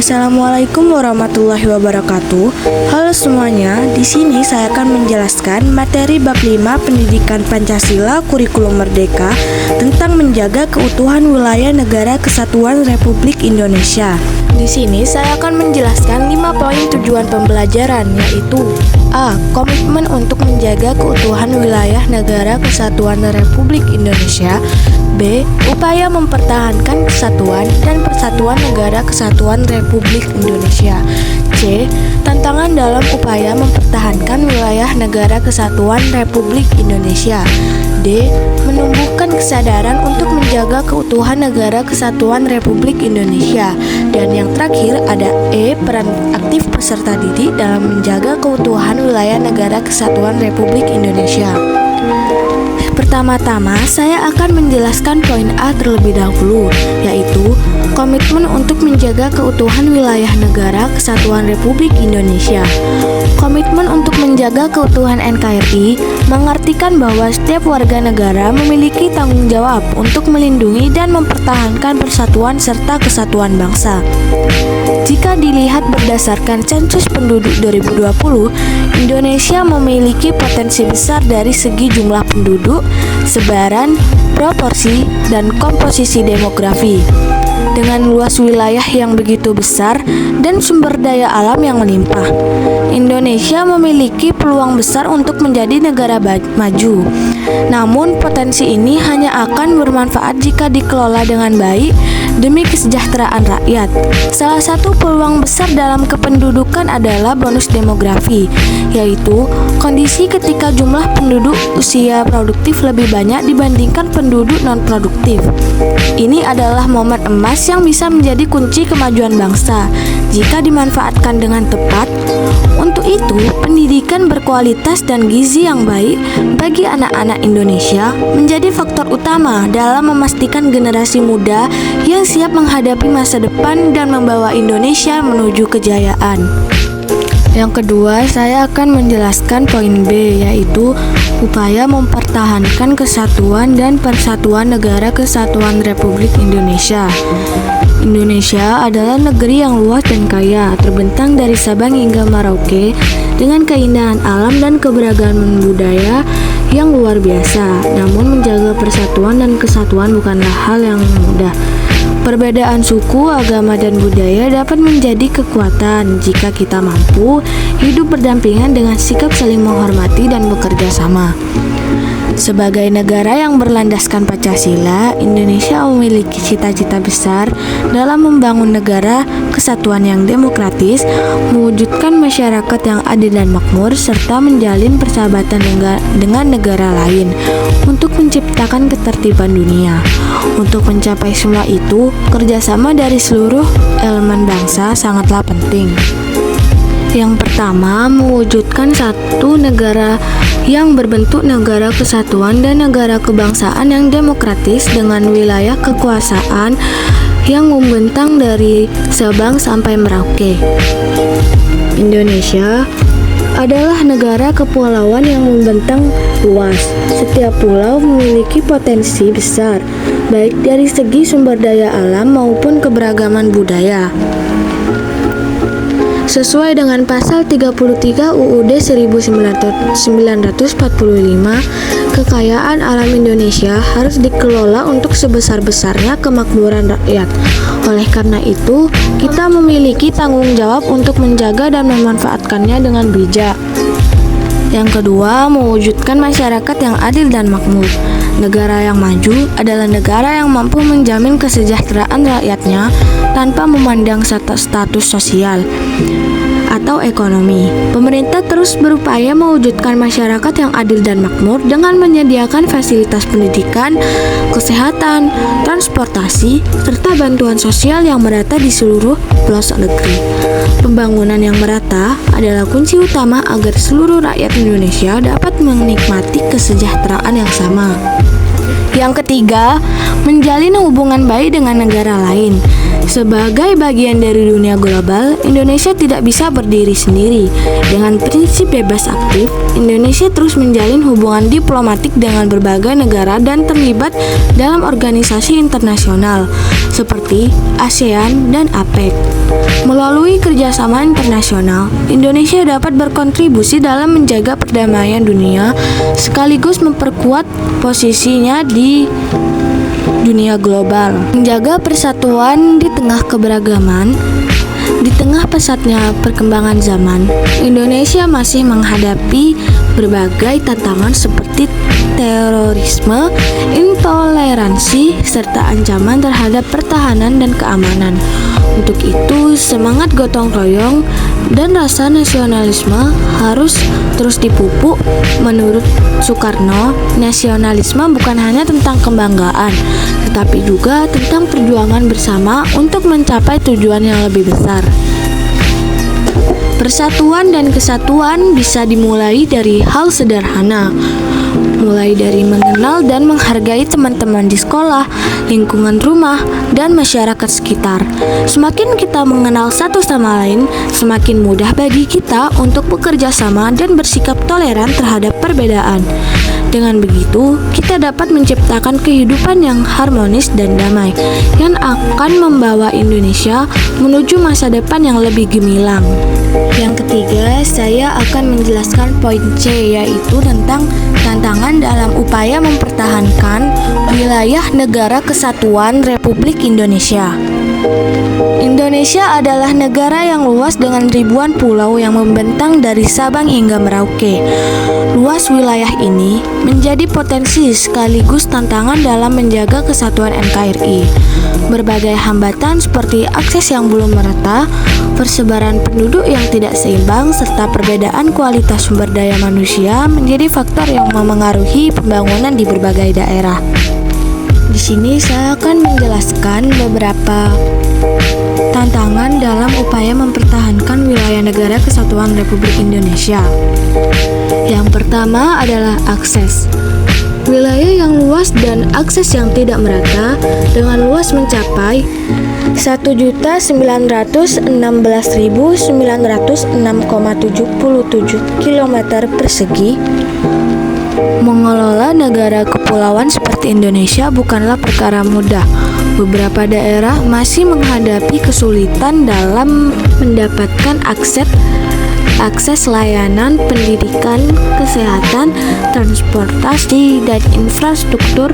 Assalamualaikum warahmatullahi wabarakatuh. Halo semuanya, di sini saya akan menjelaskan materi bab 5 Pendidikan Pancasila Kurikulum Merdeka tentang menjaga keutuhan wilayah negara kesatuan Republik Indonesia. Di sini saya akan menjelaskan 5 poin tujuan pembelajaran, yaitu A. Komitmen untuk menjaga keutuhan wilayah negara kesatuan Republik Indonesia. B. Upaya mempertahankan kesatuan dan persatuan negara kesatuan Republik Indonesia. C. Tantangan dalam upaya mempertahankan wilayah negara kesatuan Republik Indonesia. D. Menumbuhkan kesadaran untuk menjaga keutuhan negara kesatuan Republik Indonesia. Dan yang terakhir ada E. Peran aktif peserta didik dalam menjaga keutuhan wilayah negara kesatuan Republik Indonesia. Pertama-tama, saya akan menjelaskan poin A terlebih dahulu, yaitu komitmen untuk menjaga keutuhan wilayah negara kesatuan Republik Indonesia. Komitmen untuk menjaga keutuhan NKRI mengartikan bahwa setiap warga negara memiliki tanggung jawab untuk melindungi dan mempertahankan persatuan serta kesatuan bangsa. Jika dilihat berdasarkan sensus penduduk 2020, Indonesia memiliki potensi besar dari segi jumlah penduduk, sebaran, proporsi, dan komposisi demografi. Dengan luas wilayah yang begitu besar dan sumber daya alam yang melimpah, Indonesia memiliki peluang besar untuk menjadi negara maju. Namun, potensi ini hanya akan bermanfaat jika dikelola dengan baik demi kesejahteraan rakyat. Salah satu peluang besar dalam kependudukan adalah bonus demografi, yaitu kondisi ketika jumlah penduduk usia produktif lebih banyak dibandingkan penduduk non-produktif. Ini adalah momen emas yang bisa menjadi kunci kemajuan bangsa jika dimanfaatkan dengan tepat. Untuk itu, pendidikan berkualitas dan gizi yang baik bagi anak-anak Indonesia menjadi faktor utama dalam memastikan generasi muda yang siap menghadapi masa depan dan membawa Indonesia menuju kejayaan. Yang kedua, saya akan menjelaskan poin B, yaitu upaya mempertahankan kesatuan dan persatuan negara kesatuan Republik Indonesia. Indonesia adalah negeri yang luas dan kaya, terbentang dari Sabang hingga Merauke dengan keindahan alam dan keberagaman budaya yang luar biasa. Namun menjaga persatuan dan kesatuan bukanlah hal yang mudah. Perbedaan suku, agama, dan budaya dapat menjadi kekuatan jika kita mampu hidup berdampingan dengan sikap saling menghormati dan bekerja sama. Sebagai negara yang berlandaskan Pancasila, Indonesia memiliki cita-cita besar dalam membangun negara kesatuan yang demokratis, mewujudkan masyarakat yang adil dan makmur, serta menjalin persahabatan dengan negara lain untuk menciptakan ketertiban dunia. Untuk mencapai semua itu, kerjasama dari seluruh elemen bangsa sangatlah penting. Yang pertama, mewujudkan satu negara yang berbentuk negara kesatuan dan negara kebangsaan yang demokratis dengan wilayah kekuasaan yang membentang dari Sabang sampai Merauke. Indonesia adalah negara kepulauan yang membentang luas. Setiap pulau memiliki potensi besar, baik dari segi sumber daya alam maupun keberagaman budaya. Sesuai dengan pasal 33 UUD 1945, kekayaan alam Indonesia harus dikelola untuk sebesar-besarnya kemakmuran rakyat. Oleh karena itu, kita memiliki tanggung jawab untuk menjaga dan memanfaatkannya dengan bijak. Yang kedua, mewujudkan masyarakat yang adil dan makmur. Negara yang maju adalah negara yang mampu menjamin kesejahteraan rakyatnya tanpa memandang status sosial atau ekonomi. Pemerintah terus berupaya mewujudkan masyarakat yang adil dan makmur dengan menyediakan fasilitas pendidikan, kesehatan, transportasi, serta bantuan sosial yang merata di seluruh pelosok negeri. Pembangunan yang merata adalah kunci utama agar seluruh rakyat Indonesia dapat menikmati kesejahteraan yang sama. Yang ketiga, menjalin hubungan baik dengan negara lain. Sebagai bagian dari dunia global, Indonesia tidak bisa berdiri sendiri. Dengan prinsip bebas aktif, Indonesia terus menjalin hubungan diplomatik dengan berbagai negara dan terlibat dalam organisasi internasional seperti ASEAN dan APEC. Melalui kerjasama internasional, Indonesia dapat berkontribusi dalam menjaga perdamaian dunia sekaligus memperkuat posisinya di dunia global. Menjaga persatuan di tengah keberagaman. Di tengah pesatnya perkembangan zaman, Indonesia masih menghadapi berbagai tantangan seperti terorisme, intoleransi, serta ancaman terhadap pertahanan dan keamanan. Untuk itu, semangat gotong royong dan rasa nasionalisme harus terus dipupuk. Menurut Soekarno, nasionalisme bukan hanya tentang kebanggaan, tetapi juga tentang perjuangan bersama untuk mencapai tujuan yang lebih besar. Persatuan dan kesatuan bisa dimulai dari hal sederhana, mulai dari mengenal dan menghargai teman-teman di sekolah, lingkungan rumah, dan masyarakat sekitar. Semakin kita mengenal satu sama lain, semakin mudah bagi kita untuk bekerja sama dan bersikap toleran terhadap perbedaan. Dengan begitu, kita dapat menciptakan kehidupan yang harmonis dan damai, yang akan membawa Indonesia menuju masa depan yang lebih gemilang. Yang ketiga, saya akan menjelaskan poin C, yaitu tentang tantangan dalam upaya mempertahankan wilayah Negara Kesatuan Republik Indonesia. Indonesia adalah negara yang luas dengan ribuan pulau yang membentang dari Sabang hingga Merauke. Luas wilayah ini menjadi potensi sekaligus tantangan dalam menjaga kesatuan NKRI. Berbagai hambatan seperti akses yang belum merata, persebaran penduduk yang tidak seimbang, serta perbedaan kualitas sumber daya manusia menjadi faktor yang memengaruhi pembangunan di berbagai daerah. Di sini saya akan menjelaskan beberapa tantangan dalam upaya mempertahankan wilayah Negara Kesatuan Republik Indonesia. Yang pertama adalah akses. Wilayah yang luas dan akses yang tidak merata dengan luas mencapai 1.916.906,77 km persegi. Mengelola negara kepulauan seperti Indonesia bukanlah perkara mudah. Beberapa daerah masih menghadapi kesulitan dalam mendapatkan akses layanan pendidikan, kesehatan, transportasi, dan infrastruktur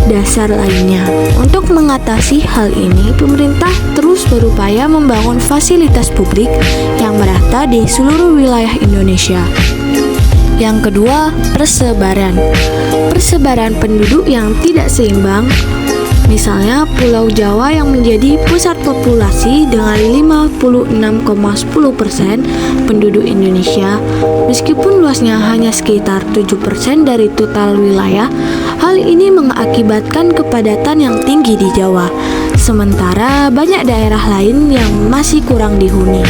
dasar lainnya. Untuk mengatasi hal ini, pemerintah terus berupaya membangun fasilitas publik yang merata di seluruh wilayah Indonesia. Yang kedua, persebaran. Persebaran penduduk yang tidak seimbang. Misalnya Pulau Jawa yang menjadi pusat populasi dengan 56,10% penduduk Indonesia, meskipun luasnya hanya sekitar 7% dari total wilayah, hal ini mengakibatkan kepadatan yang tinggi di Jawa. Sementara banyak daerah lain yang masih kurang dihuni.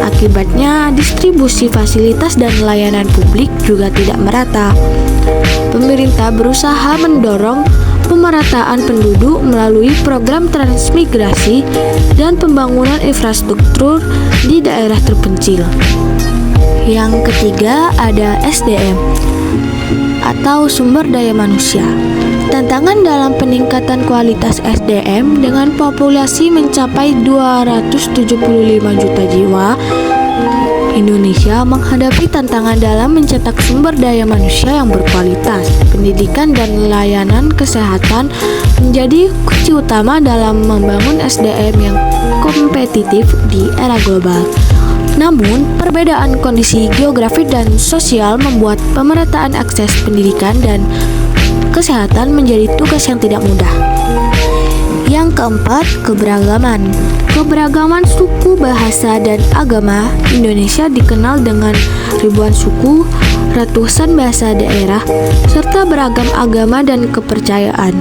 Akibatnya distribusi fasilitas dan layanan publik juga tidak merata. Pemerintah berusaha mendorong pemerataan penduduk melalui program transmigrasi dan pembangunan infrastruktur di daerah terpencil. Yang ketiga ada SDM atau sumber daya manusia. Tantangan dalam peningkatan kualitas SDM dengan populasi mencapai 275 juta jiwa, Indonesia menghadapi tantangan dalam mencetak sumber daya manusia yang berkualitas. Pendidikan dan layanan kesehatan menjadi kunci utama dalam membangun SDM yang kompetitif di era global. Namun, perbedaan kondisi geografis dan sosial membuat pemerataan akses pendidikan dan kesehatan menjadi tugas yang tidak mudah. Yang keempat, keberagaman. Keberagaman suku, bahasa, dan agama. Indonesia dikenal dengan ribuan suku, ratusan bahasa daerah, serta beragam agama dan kepercayaan.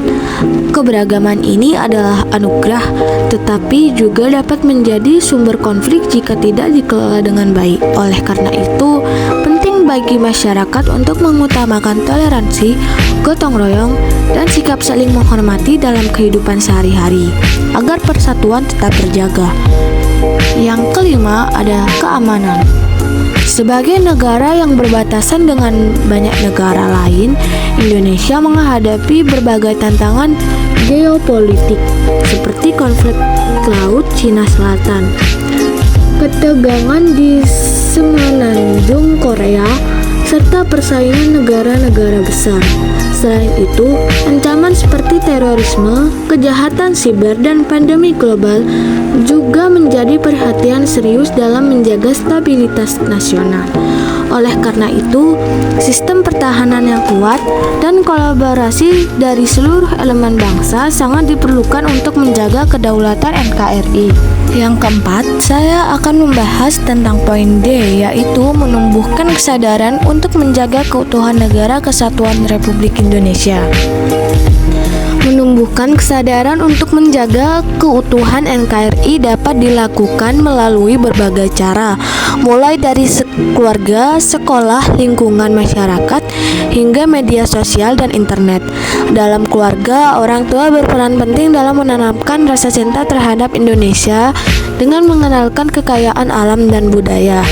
Keberagaman ini adalah anugerah, tetapi juga dapat menjadi sumber konflik jika tidak dikelola dengan baik. Oleh karena itu, penting bagi masyarakat untuk mengutamakan toleransi, gotong royong, dan sikap saling menghormati dalam kehidupan sehari-hari agar persatuan tetap terjaga. Yang kelima ada keamanan. Sebagai negara yang berbatasan dengan banyak negara lain, Indonesia menghadapi berbagai tantangan geopolitik seperti konflik laut Cina Selatan, ketegangan di Semenanjung Korea, serta persaingan negara-negara besar. Selain itu, ancaman seperti terorisme, kejahatan siber, dan pandemi global juga menjadi perhatian serius dalam menjaga stabilitas nasional. Oleh karena itu, sistem pertahanan yang kuat dan kolaborasi dari seluruh elemen bangsa sangat diperlukan untuk menjaga kedaulatan NKRI. Yang keempat, saya akan membahas tentang poin D, yaitu menumbuhkan kesadaran untuk menjaga keutuhan Negara Kesatuan Republik Indonesia. Menumbuhkan kesadaran untuk menjaga keutuhan NKRI dapat dilakukan melalui berbagai cara, mulai dari keluarga, sekolah, lingkungan masyarakat, hingga media sosial dan internet. Dalam keluarga, orang tua berperan penting dalam menanamkan rasa cinta terhadap Indonesia dengan mengenalkan kekayaan alam dan budaya,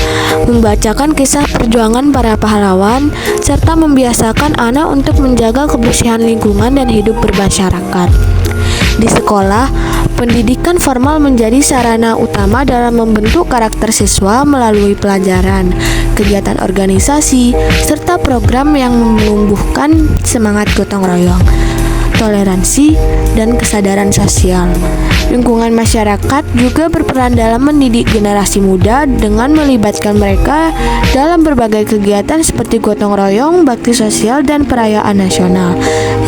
membacakan kisah perjuangan para pahlawan, serta membiasakan anak untuk menjaga kebersihan lingkungan dan hidup bermasyarakat. Di sekolah, pendidikan formal menjadi sarana utama dalam membentuk karakter siswa melalui pelajaran, kegiatan organisasi, serta program yang menumbuhkan semangat gotong royong, toleransi, dan kesadaran sosial. Lingkungan masyarakat juga berperan dalam mendidik generasi muda dengan melibatkan mereka dalam berbagai kegiatan seperti gotong royong, bakti sosial, dan perayaan nasional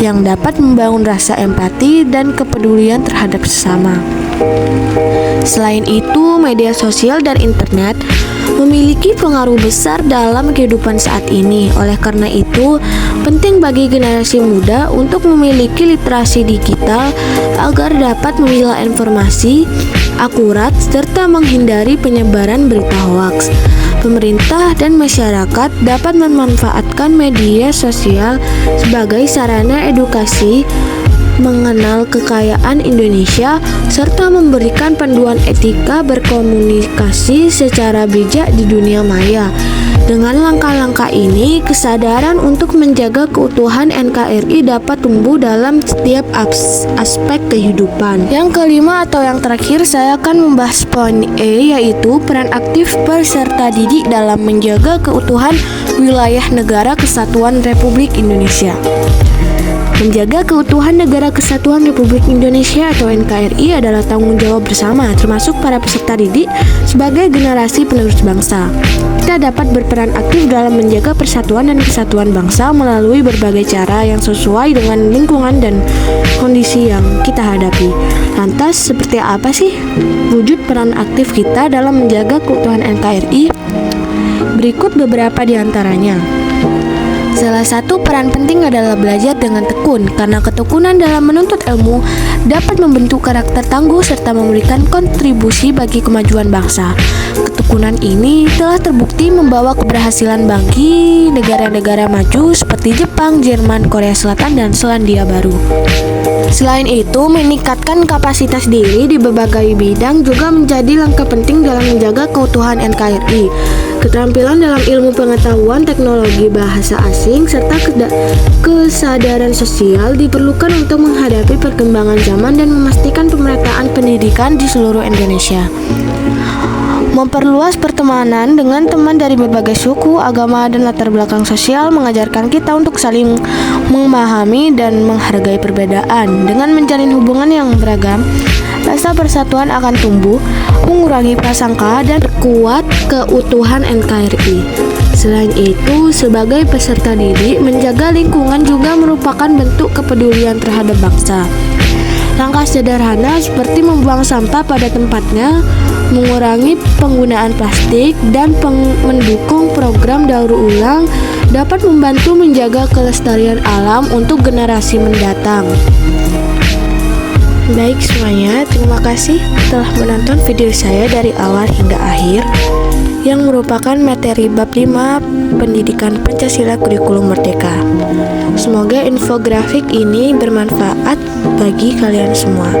yang dapat membangun rasa empati dan kepedulian terhadap sesama. Selain itu, media sosial dan internet memiliki pengaruh besar dalam kehidupan saat ini. Oleh karena itu, penting bagi generasi muda untuk memiliki literasi digital agar dapat memilah informasi akurat serta menghindari penyebaran berita hoaks. Pemerintah dan masyarakat dapat memanfaatkan media sosial sebagai sarana edukasi, mengenal kekayaan Indonesia, serta memberikan panduan etika berkomunikasi secara bijak di dunia maya. Dengan langkah-langkah ini, kesadaran untuk menjaga keutuhan NKRI dapat tumbuh dalam setiap aspek kehidupan. Yang kelima atau yang terakhir, saya akan membahas poin E, yaitu peran aktif peserta didik dalam menjaga keutuhan wilayah Negara Kesatuan Republik Indonesia. Menjaga keutuhan Negara Kesatuan Republik Indonesia atau NKRI adalah tanggung jawab bersama, termasuk para peserta didik sebagai generasi penerus bangsa. Kita dapat berperan aktif dalam menjaga persatuan dan kesatuan bangsa melalui berbagai cara yang sesuai dengan lingkungan dan kondisi yang kita hadapi. Lantas, seperti apa sih wujud peran aktif kita dalam menjaga keutuhan NKRI? Berikut beberapa di antaranya. Salah satu peran penting adalah belajar dengan tekun, karena ketekunan dalam menuntut ilmu dapat membentuk karakter tangguh serta memberikan kontribusi bagi kemajuan bangsa. Ketekunan ini telah terbukti membawa keberhasilan bagi negara-negara maju seperti Jepang, Jerman, Korea Selatan, dan Selandia Baru. Selain itu, meningkatkan kapasitas diri di berbagai bidang juga menjadi langkah penting dalam menjaga keutuhan NKRI. Keterampilan dalam ilmu pengetahuan, teknologi, bahasa asing, serta kesadaran sosial diperlukan untuk menghadapi perkembangan zaman dan memastikan pemerataan pendidikan di seluruh Indonesia. Memperluas pertemanan dengan teman dari berbagai suku, agama, dan latar belakang sosial mengajarkan kita untuk saling memahami dan menghargai perbedaan. Dengan menjalin hubungan yang beragam, rasa persatuan akan tumbuh, mengurangi prasangka, dan kuat keutuhan NKRI. Selain itu, sebagai peserta didik, menjaga lingkungan juga merupakan bentuk kepedulian terhadap bangsa. Langkah sederhana seperti membuang sampah pada tempatnya, mengurangi penggunaan plastik, dan mendukung program daur ulang dapat membantu menjaga kelestarian alam untuk generasi mendatang. Baik semuanya, terima kasih telah menonton video saya dari awal hingga akhir. yang merupakan materi bab 5 Pendidikan Pancasila Kurikulum Merdeka. Semoga infografik ini bermanfaat bagi kalian semua.